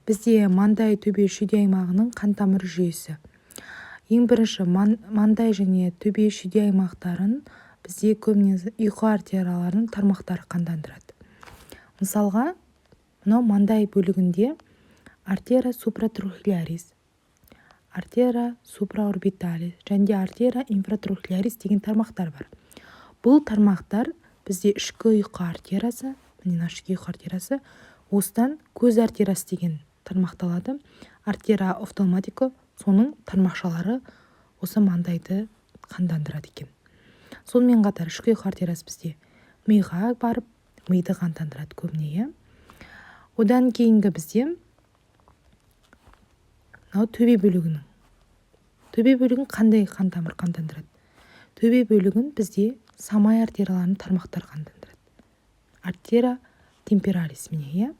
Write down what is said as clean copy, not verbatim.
бізде маңдай төбе шүйде аймағының қан тамыр жүйесі. Ең бірінші маңдай және төбе шүйде аймақтарын бізде көбіне ұйқы артерияларының тармақтары қандандырады. Мысалға, мынау маңдай бөлігінде артерия супратрахеалис, артерия супраорбиталис және артерия инфратрахеалис деген тармақтар бар. Бұл тармақтар бізде ішкі ұйқы артериясы, ішкі ұйқы артериясы, осыдан көз артериясы деген тармақталады. Артерия офтальматика, соның тармақшалары осы маңдайды қандандырады екен. Сонымен қатар ішкі ұйқы артериясы бізде миға барып, миды қандандырады көбіне. Одан кейінгі бізде төбе бөлігін қандай қан тамыр қандандырады? Төбе бөлігін бізде самай артерияларының тармақтары қандандырады. Артерия темпоралис міне,